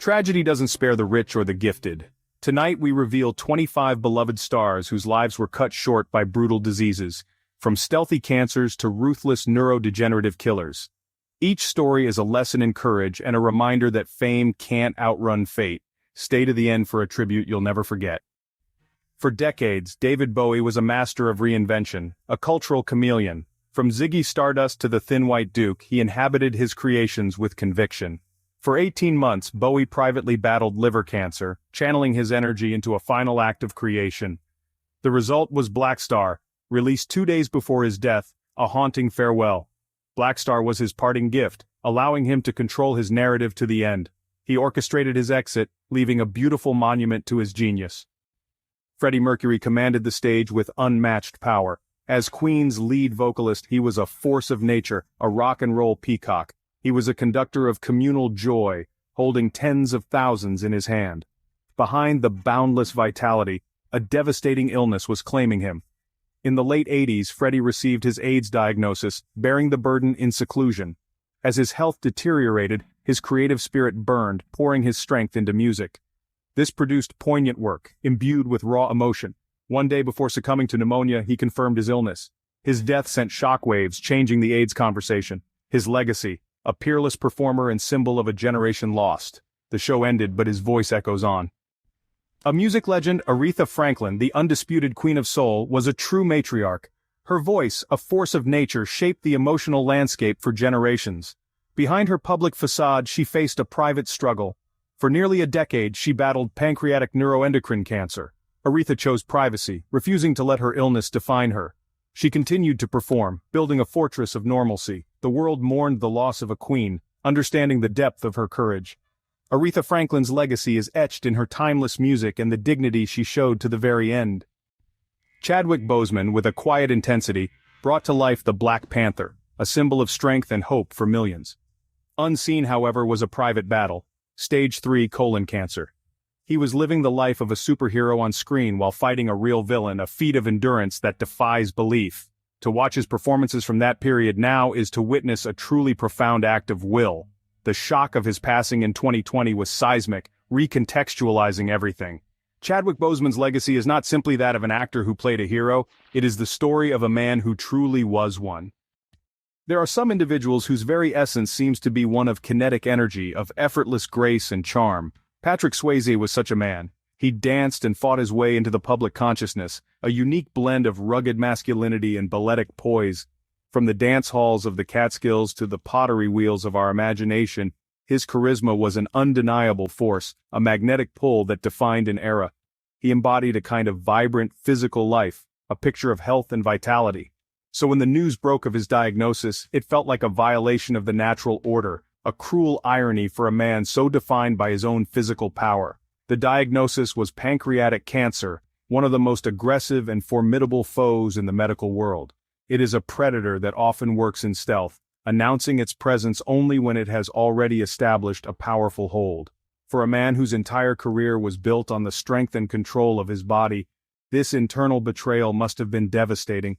Tragedy doesn't spare the rich or the gifted. Tonight we reveal 25 beloved stars whose lives were cut short by brutal diseases, from stealthy cancers to ruthless neurodegenerative killers. Each story is a lesson in courage and a reminder that fame can't outrun fate. Stay to the end for a tribute you'll never forget. For decades, David Bowie was a master of reinvention, a cultural chameleon. From Ziggy Stardust to the Thin White Duke, he inhabited his creations with conviction. For 18 months, Bowie privately battled liver cancer, channeling his energy into a final act of creation. The result was Black Star, released 2 days before his death, a haunting farewell. Black Star was his parting gift, allowing him to control his narrative to the end. He orchestrated his exit, leaving a beautiful monument to his genius. Freddie Mercury commanded the stage with unmatched power. As Queen's lead vocalist, he was a force of nature, a rock and roll peacock. He was a conductor of communal joy, holding tens of thousands in his hand. Behind the boundless vitality, a devastating illness was claiming him. In the late 80s, Freddie received his AIDS diagnosis, bearing the burden in seclusion. As his health deteriorated, his creative spirit burned, pouring his strength into music. This produced poignant work, imbued with raw emotion. One day before succumbing to pneumonia, he confirmed his illness. His death sent shockwaves, changing the AIDS conversation. His legacy, a peerless performer and symbol of a generation lost. The show ended, but his voice echoes on. A music legend, Aretha Franklin, the undisputed queen of soul, was a true matriarch. Her voice, a force of nature, shaped the emotional landscape for generations. Behind her public facade, she faced a private struggle. For nearly a decade, she battled pancreatic neuroendocrine cancer. Aretha chose privacy, refusing to let her illness define her. She continued to perform, building a fortress of normalcy. The world mourned the loss of a queen, understanding the depth of her courage. Aretha Franklin's legacy is etched in her timeless music and the dignity she showed to the very end. Chadwick Boseman, with a quiet intensity, brought to life the Black Panther, a symbol of strength and hope for millions. Unseen, however, was a private battle. Stage 3 colon cancer. He was living the life of a superhero on screen while fighting a real villain, a feat of endurance that defies belief. To watch his performances from that period now is to witness a truly profound act of will. The shock of his passing in 2020 was seismic, recontextualizing everything. Chadwick Boseman's legacy is not simply that of an actor who played a hero, it is the story of a man who truly was one. There are some individuals whose very essence seems to be one of kinetic energy, of effortless grace and charm. Patrick Swayze was such a man. He danced and fought his way into the public consciousness, a unique blend of rugged masculinity and balletic poise. From the dance halls of the Catskills to the pottery wheels of our imagination, his charisma was an undeniable force, a magnetic pull that defined an era. He embodied a kind of vibrant physical life, a picture of health and vitality. So when the news broke of his diagnosis, it felt like a violation of the natural order, a cruel irony for a man so defined by his own physical power. The diagnosis was pancreatic cancer, one of the most aggressive and formidable foes in the medical world. It is a predator that often works in stealth, announcing its presence only when it has already established a powerful hold. For a man whose entire career was built on the strength and control of his body, this internal betrayal must have been devastating.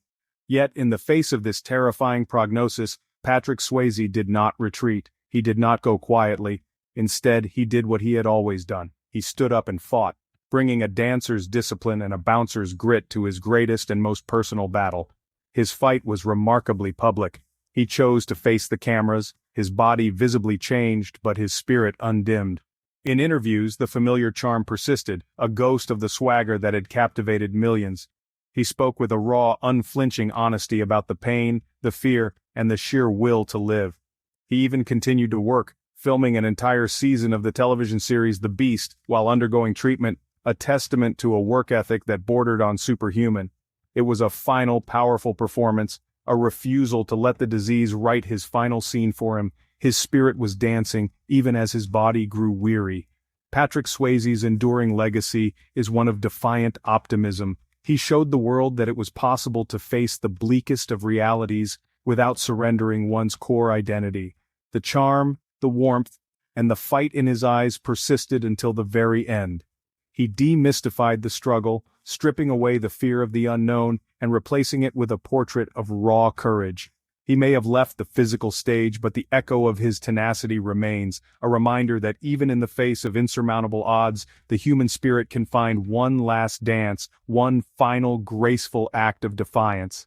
Yet, in the face of this terrifying prognosis, Patrick Swayze did not retreat. He did not go quietly. Instead, he did what he had always done. He stood up and fought, bringing a dancer's discipline and a bouncer's grit to his greatest and most personal battle. His fight was remarkably public. He chose to face the cameras, his body visibly changed but his spirit undimmed. In interviews, the familiar charm persisted, a ghost of the swagger that had captivated millions. He spoke with a raw, unflinching honesty about the pain, the fear, and the sheer will to live. He even continued to work, filming an entire season of the television series The Beast while undergoing treatment, a testament to a work ethic that bordered on superhuman. It was a final, powerful performance, a refusal to let the disease write his final scene for him. His spirit was dancing, even as his body grew weary. Patrick Swayze's enduring legacy is one of defiant optimism. He showed the world that it was possible to face the bleakest of realities without surrendering one's core identity. The charm, the warmth, and the fight in his eyes persisted until the very end. He demystified the struggle, stripping away the fear of the unknown and replacing it with a portrait of raw courage. He may have left the physical stage, but the echo of his tenacity remains, a reminder that even in the face of insurmountable odds, the human spirit can find one last dance, one final graceful act of defiance.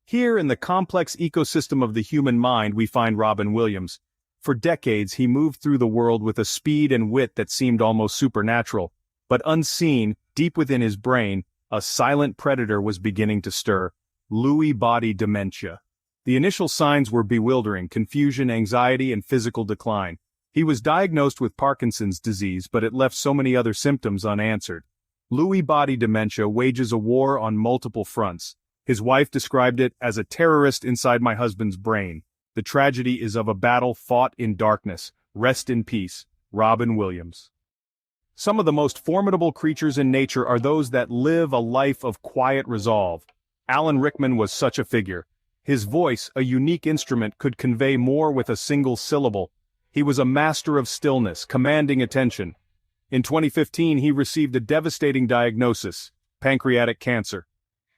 Here in the complex ecosystem of the human mind we find Robin Williams. For decades he moved through the world with a speed and wit that seemed almost supernatural, but unseen, deep within his brain, a silent predator was beginning to stir: Lewy body dementia. The initial signs were bewildering: confusion, anxiety, and physical decline. He was diagnosed with Parkinson's disease, but it left so many other symptoms unanswered. Lewy body dementia wages a war on multiple fronts. His wife described it as a terrorist inside my husband's brain. The tragedy is of a battle fought in darkness. Rest in peace, Robin Williams. Some of the most formidable creatures in nature are those that live a life of quiet resolve. Alan Rickman was such a figure. His voice, a unique instrument, could convey more with a single syllable. He was a master of stillness, commanding attention. In 2015 he received a devastating diagnosis: pancreatic cancer.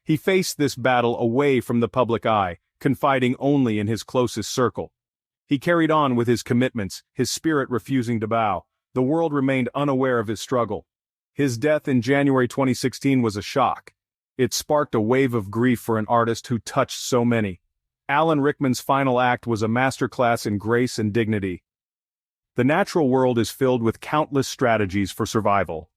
He faced this battle away from the public eye, confiding only in his closest circle. He carried on with his commitments, his spirit refusing to bow. The world remained unaware of his struggle. His death in January 2016 was a shock. It sparked a wave of grief for an artist who touched so many. Alan Rickman's final act was a masterclass in grace and dignity. The natural world is filled with countless strategies for survival.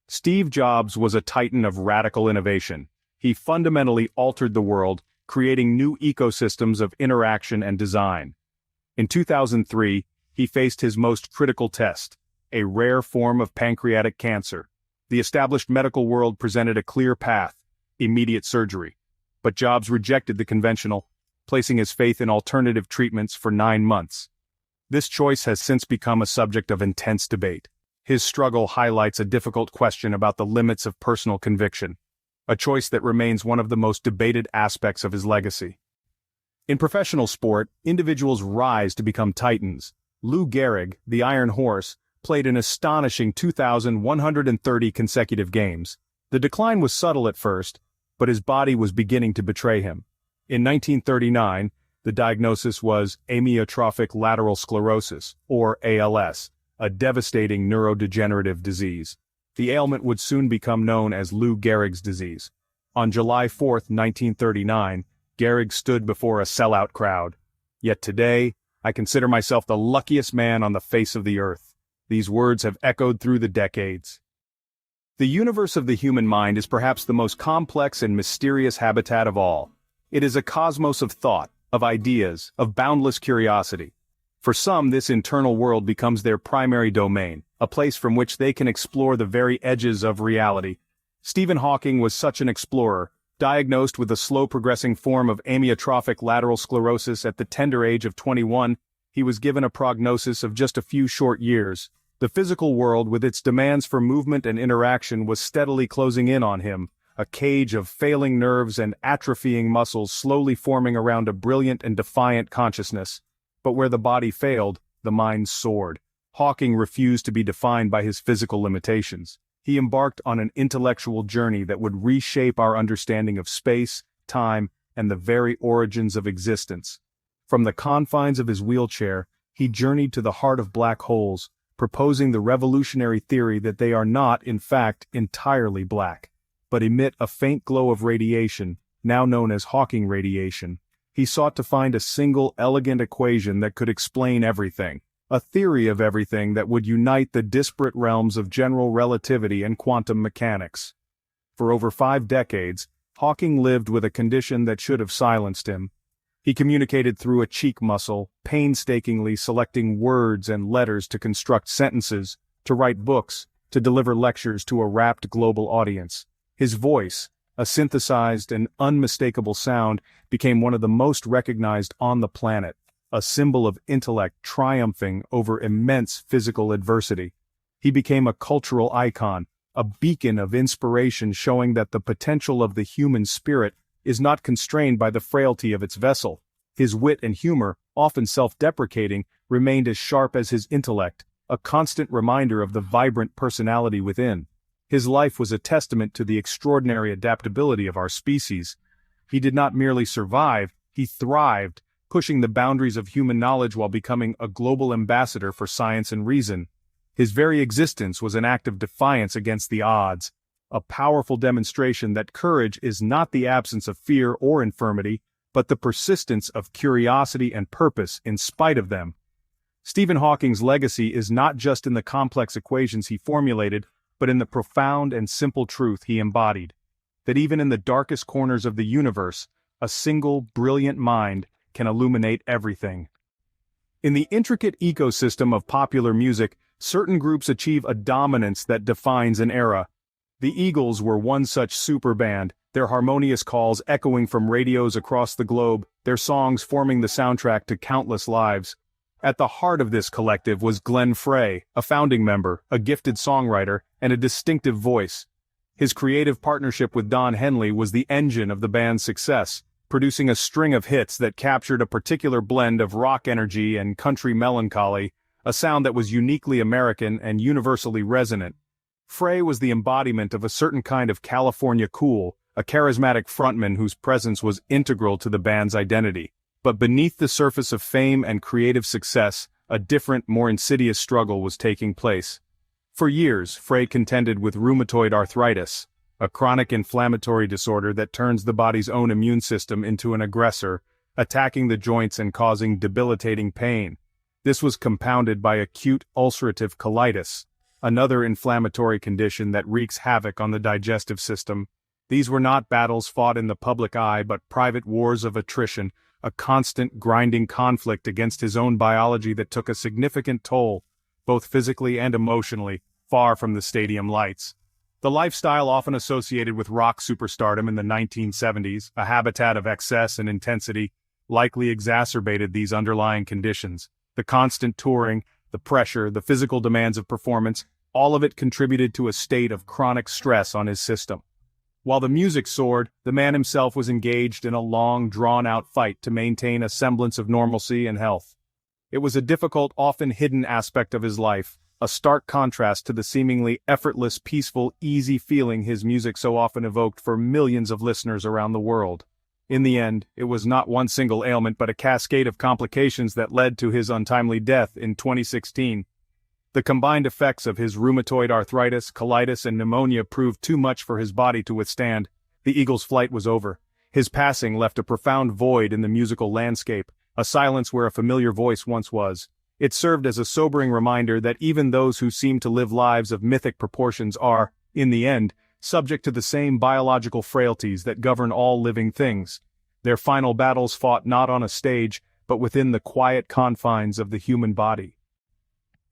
Steve Jobs was a titan of radical innovation. He fundamentally altered the world, creating new ecosystems of interaction and design. In 2003, he faced his most critical test: a rare form of pancreatic cancer. The established medical world presented a clear path: immediate surgery. But Jobs rejected the conventional, placing his faith in alternative treatments for 9 months. This choice has since become a subject of intense debate. His struggle highlights a difficult question about the limits of personal conviction, a choice that remains one of the most debated aspects of his legacy. In professional sport, individuals rise to become titans. Lou Gehrig, the Iron Horse, played an astonishing 2,130 consecutive games. The decline was subtle at first, but his body was beginning to betray him. In 1939, the diagnosis was amyotrophic lateral sclerosis, or ALS, a devastating neurodegenerative disease. The ailment would soon become known as Lou Gehrig's disease. On July 4, 1939, Gehrig stood before a sellout crowd. Yet today, I consider myself the luckiest man on the face of the earth. These words have echoed through the decades. The universe of the human mind is perhaps the most complex and mysterious habitat of all. It is a cosmos of thought, of ideas, of boundless curiosity. For some, this internal world becomes their primary domain, a place from which they can explore the very edges of reality. Stephen Hawking was such an explorer. Diagnosed with a slow-progressing form of amyotrophic lateral sclerosis at the tender age of 21, he was given a prognosis of just a few short years. The physical world, with its demands for movement and interaction, was steadily closing in on him, a cage of failing nerves and atrophying muscles slowly forming around a brilliant and defiant consciousness. But where the body failed, the mind soared. Hawking refused to be defined by his physical limitations. He embarked on an intellectual journey that would reshape our understanding of space, time, and the very origins of existence. From the confines of his wheelchair, he journeyed to the heart of black holes, proposing the revolutionary theory that they are not, in fact, entirely black, but emit a faint glow of radiation, now known as Hawking radiation. He sought to find a single elegant equation that could explain everything, a theory of everything that would unite the disparate realms of general relativity and quantum mechanics. For over 5 decades, Hawking lived with a condition that should have silenced him. He communicated through a cheek muscle, painstakingly selecting words and letters to construct sentences, to write books, to deliver lectures to a rapt global audience. His voice, a synthesized and unmistakable sound, became one of the most recognized on the planet, a symbol of intellect triumphing over immense physical adversity. He became a cultural icon, a beacon of inspiration showing that the potential of the human spirit is not constrained by the frailty of its vessel. His wit and humor, often self-deprecating, remained as sharp as his intellect, a constant reminder of the vibrant personality within. His life was a testament to the extraordinary adaptability of our species. He did not merely survive, he thrived, pushing the boundaries of human knowledge while becoming a global ambassador for science and reason. His very existence was an act of defiance against the odds, a powerful demonstration that courage is not the absence of fear or infirmity, but the persistence of curiosity and purpose in spite of them. Stephen Hawking's legacy is not just in the complex equations he formulated, but in the profound and simple truth he embodied. That even in the darkest corners of the universe, a single brilliant mind can illuminate everything. In the intricate ecosystem of popular music, certain groups achieve a dominance that defines an era. The Eagles were one such superband, their harmonious calls echoing from radios across the globe, their songs forming the soundtrack to countless lives. At the heart of this collective was Glenn Frey, a founding member, a gifted songwriter, and a distinctive voice. His creative partnership with Don Henley was the engine of the band's success, producing a string of hits that captured a particular blend of rock energy and country melancholy, a sound that was uniquely American and universally resonant. Frey was the embodiment of a certain kind of California cool, a charismatic frontman whose presence was integral to the band's identity. But beneath the surface of fame and creative success, a different, more insidious struggle was taking place. For years, Frey contended with rheumatoid arthritis, a chronic inflammatory disorder that turns the body's own immune system into an aggressor, attacking the joints and causing debilitating pain. This was compounded by acute ulcerative colitis, another inflammatory condition that wreaks havoc on the digestive system. These were not battles fought in the public eye but private wars of attrition, a constant grinding conflict against his own biology that took a significant toll, both physically and emotionally, far from the stadium lights. The lifestyle often associated with rock superstardom in the 1970s, a habitat of excess and intensity, likely exacerbated these underlying conditions. The constant touring, the pressure, the physical demands of performance, all of it contributed to a state of chronic stress on his system. While the music soared, the man himself was engaged in a long, drawn-out fight to maintain a semblance of normalcy and health. It was a difficult, often hidden aspect of his life, a stark contrast to the seemingly effortless, peaceful, easy feeling his music so often evoked for millions of listeners around the world. In the end, it was not one single ailment but a cascade of complications that led to his untimely death in 2016. The combined effects of his rheumatoid arthritis, colitis, and pneumonia proved too much for his body to withstand. The Eagles' flight was over. His passing left a profound void in the musical landscape, a silence where a familiar voice once was. It served as a sobering reminder that even those who seem to live lives of mythic proportions are, in the end, subject to the same biological frailties that govern all living things. Their final battles fought not on a stage, but within the quiet confines of the human body.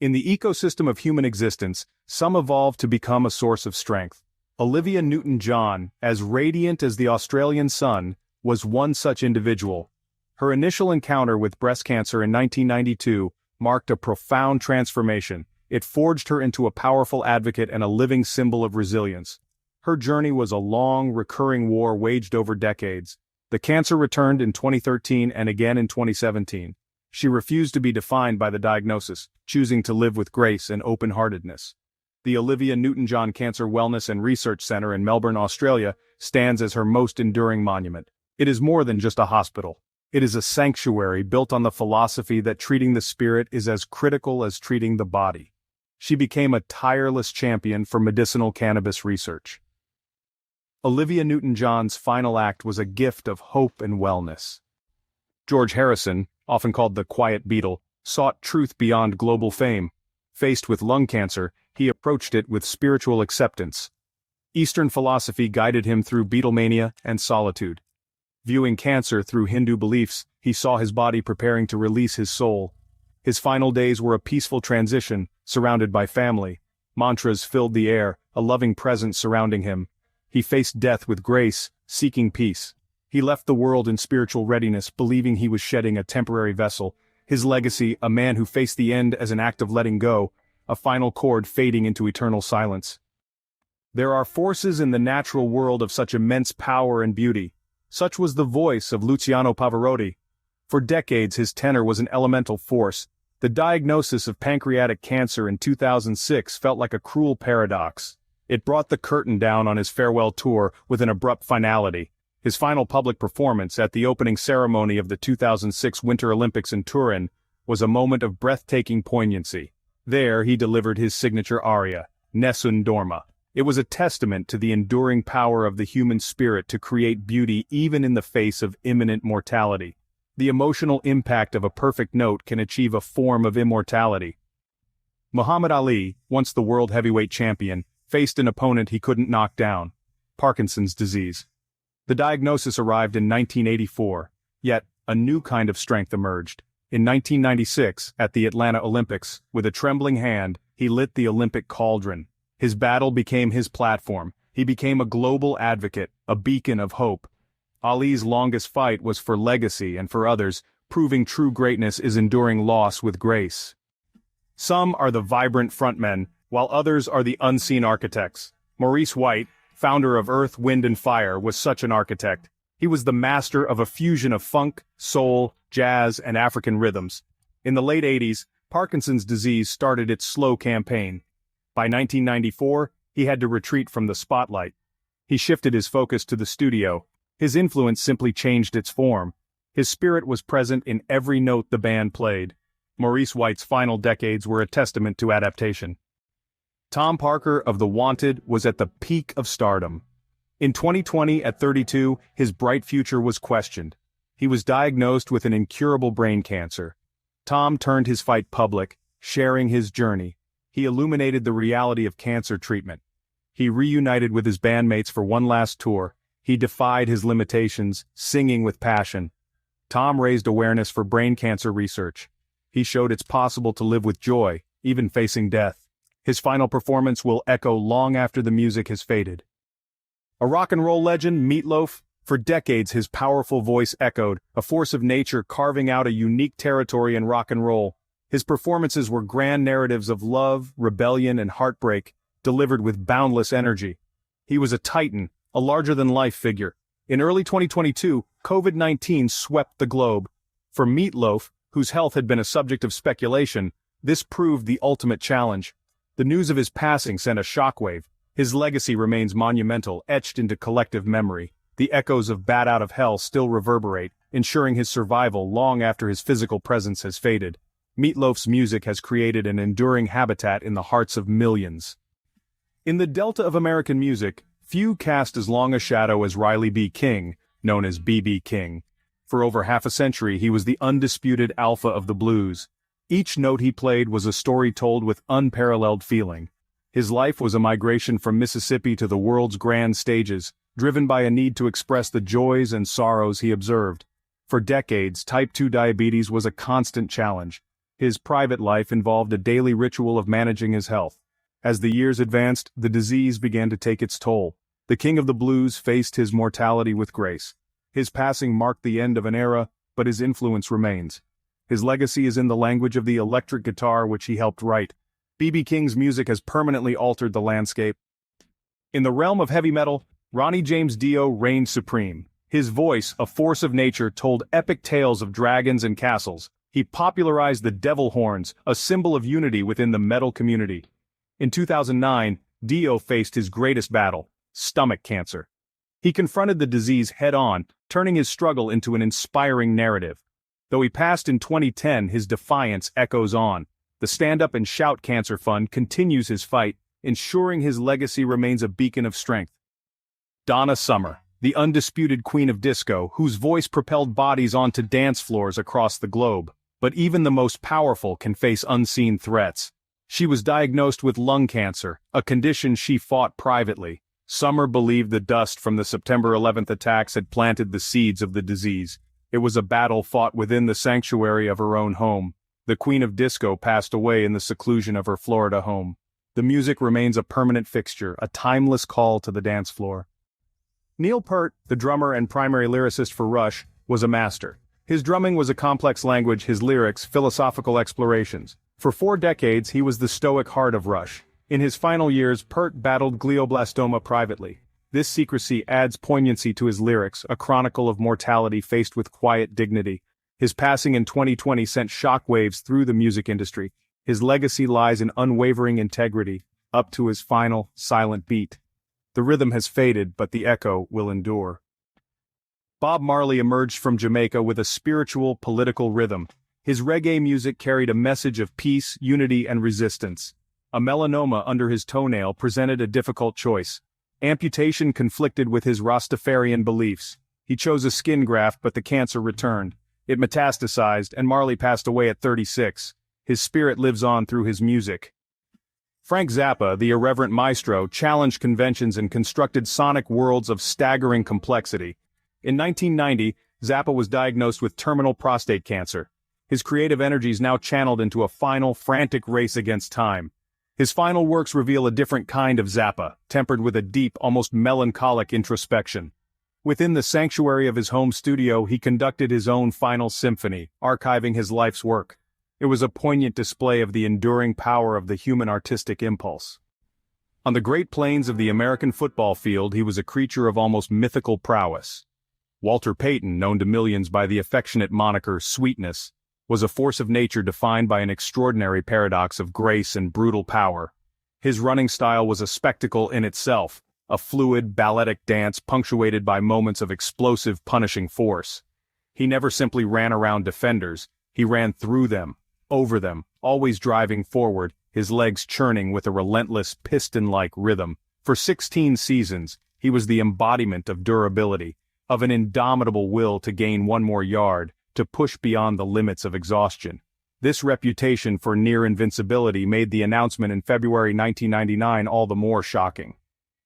In the ecosystem of human existence, some evolved to become a source of strength. Olivia Newton-John, as radiant as the Australian sun, was one such individual. Her initial encounter with breast cancer in 1992 marked a profound transformation. It forged her into a powerful advocate and a living symbol of resilience. Her journey was a long, recurring war waged over decades. The cancer returned in 2013 and again in 2017. She refused to be defined by the diagnosis, choosing to live with grace and open-heartedness. The Olivia Newton-John Cancer Wellness and Research Centre in Melbourne, Australia, stands as her most enduring monument. It is more than just a hospital. It is a sanctuary built on the philosophy that treating the spirit is as critical as treating the body. She became a tireless champion for medicinal cannabis research. Olivia Newton-John's final act was a gift of hope and wellness. George Harrison, often called the Quiet Beatle, sought truth beyond global fame. Faced with lung cancer, he approached it with spiritual acceptance. Eastern philosophy guided him through Beatlemania and solitude. Viewing cancer through Hindu beliefs, he saw his body preparing to release his soul. His final days were a peaceful transition, surrounded by family. Mantras filled the air, a loving presence surrounding him. He faced death with grace, seeking peace. He left the world in spiritual readiness, believing he was shedding a temporary vessel. His legacy, a man who faced the end as an act of letting go, a final chord fading into eternal silence. There are forces in the natural world of such immense power and beauty. Such was the voice of Luciano Pavarotti. For decades his tenor was an elemental force. The diagnosis of pancreatic cancer in 2006 felt like a cruel paradox. It brought the curtain down on his farewell tour with an abrupt finality. His final public performance at the opening ceremony of the 2006 Winter Olympics in Turin was a moment of breathtaking poignancy. There he delivered his signature aria, Nessun Dorma. It was a testament to the enduring power of the human spirit to create beauty even in the face of imminent mortality. The emotional impact of a perfect note can achieve a form of immortality. Muhammad Ali, once the world heavyweight champion, faced an opponent he couldn't knock down: Parkinson's disease. The diagnosis arrived in 1984, yet a new kind of strength emerged. In 1996, at the Atlanta Olympics, with a trembling hand, he lit the Olympic cauldron. His battle became his platform. He became a global advocate, a beacon of hope. Ali's longest fight was for legacy and for others, proving true greatness is enduring loss with grace. Some are the vibrant frontmen, while others are the unseen architects. Maurice White, founder of Earth, Wind and Fire, was such an architect. He was the master of a fusion of funk, soul, jazz, and African rhythms. In the late 80s, Parkinson's disease started its slow campaign. By 1994, he had to retreat from the spotlight. He shifted his focus to the studio. His influence simply changed its form. His spirit was present in every note the band played. Maurice White's final decades were a testament to adaptation. Tom Parker of The Wanted was at the peak of stardom. In 2020, at 32, his bright future was questioned. He was diagnosed with an incurable brain cancer. Tom turned his fight public, sharing his journey. He illuminated the reality of cancer treatment. He reunited with his bandmates for one last tour. He defied his limitations, singing with passion. Tom raised awareness for brain cancer research. He showed it's possible to live with joy, even facing death. His final performance will echo long after the music has faded. A rock and roll legend, Meat Loaf, for decades his powerful voice echoed, a force of nature carving out a unique territory in rock and roll. His performances were grand narratives of love, rebellion, and heartbreak, delivered with boundless energy. He was a titan, a larger-than-life figure. In early 2022, COVID-19 swept the globe. For Meat Loaf, whose health had been a subject of speculation, this proved the ultimate challenge. The news of his passing sent a shockwave. His legacy remains monumental, etched into collective memory. The echoes of Bat Out of Hell still reverberate, ensuring his survival long after his physical presence has faded. Meat Loaf's music has created an enduring habitat in the hearts of millions. In the delta of American music, few cast as long a shadow as Riley B. King, known as B.B. King. For over half a century he was the undisputed alpha of the blues. Each note he played was a story told with unparalleled feeling. His life was a migration from Mississippi to the world's grand stages, driven by a need to express the joys and sorrows he observed. For decades, type 2 diabetes was a constant challenge. His private life involved a daily ritual of managing his health. As the years advanced, the disease began to take its toll. The king of the blues faced his mortality with grace. His passing marked the end of an era, but his influence remains. His legacy is in the language of the electric guitar which he helped write. B.B. King's music has permanently altered the landscape. In the realm of heavy metal, Ronnie James Dio reigned supreme. His voice, a force of nature, told epic tales of dragons and castles. He popularized the devil horns, a symbol of unity within the metal community. In 2009, Dio faced his greatest battle: stomach cancer. He confronted the disease head-on, turning his struggle into an inspiring narrative. Though he passed in 2010, his defiance echoes on. The Stand Up and Shout Cancer Fund continues his fight, ensuring his legacy remains a beacon of strength. Donna Summer, the undisputed queen of disco, whose voice propelled bodies onto dance floors across the globe. But even the most powerful can face unseen threats. She was diagnosed with lung cancer, a condition she fought privately. Summer believed the dust from the September 11th attacks had planted the seeds of the disease. It was a battle fought within the sanctuary of her own home. The Queen of Disco passed away in the seclusion of her Florida home. The music remains a permanent fixture, a timeless call to the dance floor. Neil Peart, the drummer and primary lyricist for Rush, was a master. His drumming was a complex language, his lyrics, philosophical explorations. For 4 decades, he was the stoic heart of Rush. In his final years, Peart battled glioblastoma privately. This secrecy adds poignancy to his lyrics, a chronicle of mortality faced with quiet dignity. His passing in 2020 sent shockwaves through the music industry. His legacy lies in unwavering integrity, up to his final, silent beat. The rhythm has faded, but the echo will endure. Bob Marley emerged from Jamaica with a spiritual, political rhythm. His reggae music carried a message of peace, unity, and resistance. A melanoma under his toenail presented a difficult choice. Amputation conflicted with his Rastafarian beliefs. He chose a skin graft, but the cancer returned. It metastasized, and Marley passed away at 36. His spirit lives on through his music. Frank Zappa, the irreverent maestro, challenged conventions and constructed sonic worlds of staggering complexity. In 1990, Zappa was diagnosed with terminal prostate cancer. His creative energies now channeled into a final, frantic race against time. His final works reveal a different kind of Zappa, tempered with a deep, almost melancholic introspection. Within the sanctuary of his home studio, he conducted his own final symphony, archiving his life's work. It was a poignant display of the enduring power of the human artistic impulse. On the great plains of the American football field, he was a creature of almost mythical prowess. Walter Payton, known to millions by the affectionate moniker Sweetness, was a force of nature defined by an extraordinary paradox of grace and brutal power. His running style was a spectacle in itself, a fluid, balletic dance punctuated by moments of explosive, punishing force. He never simply ran around defenders, he ran through them, over them, always driving forward, his legs churning with a relentless, piston-like rhythm. For 16 seasons, he was the embodiment of durability, of an indomitable will to gain one more yard, to push beyond the limits of exhaustion. This reputation for near invincibility made the announcement in February 1999 all the more shocking.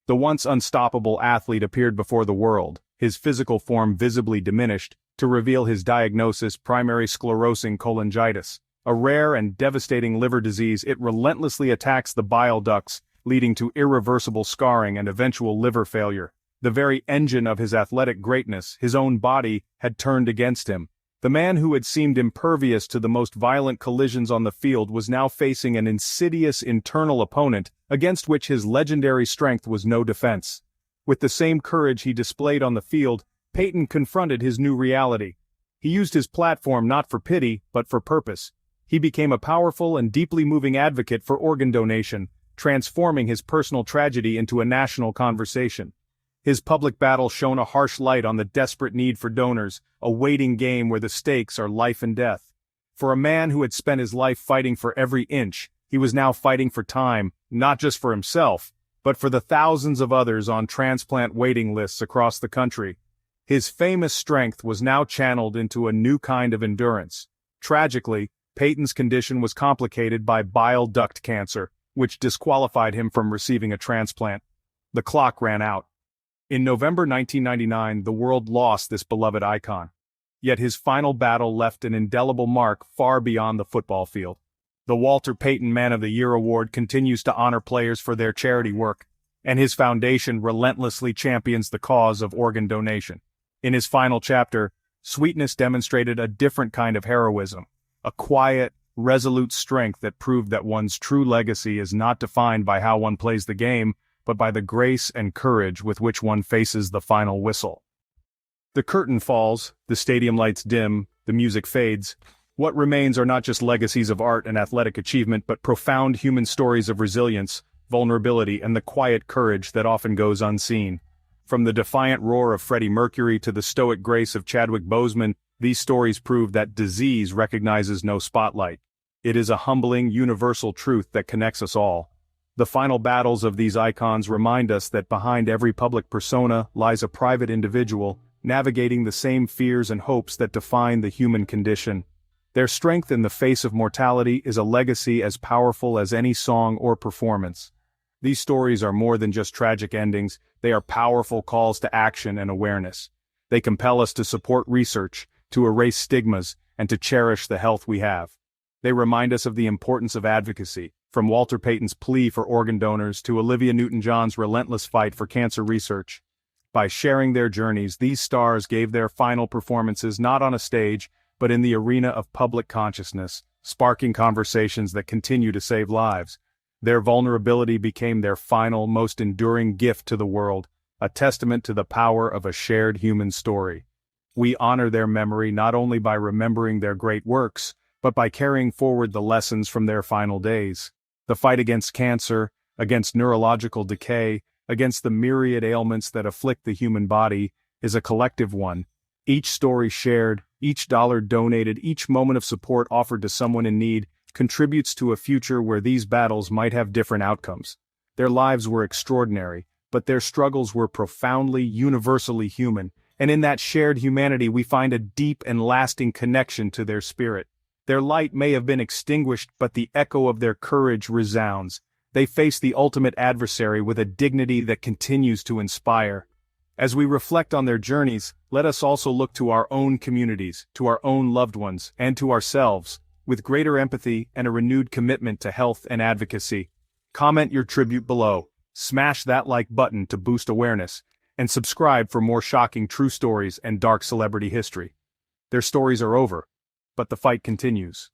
The once unstoppable athlete appeared before the world, his physical form visibly diminished, to reveal his diagnosis: primary sclerosing cholangitis. A rare and devastating liver disease, it relentlessly attacks the bile ducts, leading to irreversible scarring and eventual liver failure. The very engine of his athletic greatness, his own body, had turned against him. The man who had seemed impervious to the most violent collisions on the field was now facing an insidious internal opponent against which his legendary strength was no defense. With the same courage he displayed on the field, Payton confronted his new reality. He used his platform not for pity, but for purpose. He became a powerful and deeply moving advocate for organ donation, transforming his personal tragedy into a national conversation. His public battle shone a harsh light on the desperate need for donors, a waiting game where the stakes are life and death. For a man who had spent his life fighting for every inch, he was now fighting for time, not just for himself, but for the thousands of others on transplant waiting lists across the country. His famous strength was now channeled into a new kind of endurance. Tragically, Payton's condition was complicated by bile duct cancer, which disqualified him from receiving a transplant. The clock ran out. In November 1999, the world lost this beloved icon. Yet his final battle left an indelible mark far beyond the football field. The Walter Payton Man of the Year award continues to honor players for their charity work, and his foundation relentlessly champions the cause of organ donation. In his final chapter, Sweetness demonstrated a different kind of heroism. A quiet, resolute strength that proved that one's true legacy is not defined by how one plays the game, but by the grace and courage with which one faces the final whistle. The curtain falls, the stadium lights dim, the music fades. What remains are not just legacies of art and athletic achievement, but profound human stories of resilience, vulnerability, and the quiet courage that often goes unseen. From the defiant roar of Freddie Mercury to the stoic grace of Chadwick Boseman, these stories prove that disease recognizes no spotlight. It is a humbling, universal truth that connects us all. The final battles of these icons remind us that behind every public persona lies a private individual, navigating the same fears and hopes that define the human condition. Their strength in the face of mortality is a legacy as powerful as any song or performance. These stories are more than just tragic endings, they are powerful calls to action and awareness. They compel us to support research, to erase stigmas, and to cherish the health we have. They remind us of the importance of advocacy, from Walter Payton's plea for organ donors to Olivia Newton-John's relentless fight for cancer research. By sharing their journeys, these stars gave their final performances not on a stage, but in the arena of public consciousness, sparking conversations that continue to save lives. Their vulnerability became their final, most enduring gift to the world, a testament to the power of a shared human story. We honor their memory not only by remembering their great works, but by carrying forward the lessons from their final days. The fight against cancer, against neurological decay, against the myriad ailments that afflict the human body, is a collective one, Each story shared, each dollar donated, each moment of support offered to someone in need contributes to a future where these battles might have different outcomes. Their lives were extraordinary, but their struggles were profoundly, universally human, and in that shared humanity we find a deep and lasting connection to their spirit. Their light may have been extinguished, but the echo of their courage resounds. They face the ultimate adversary with a dignity that continues to inspire. As we reflect on their journeys, let us also look to our own communities, to our own loved ones, and to ourselves, with greater empathy and a renewed commitment to health and advocacy. Comment your tribute below, smash that like button to boost awareness, and subscribe for more shocking true stories and dark celebrity history. Their stories are over, but the fight continues.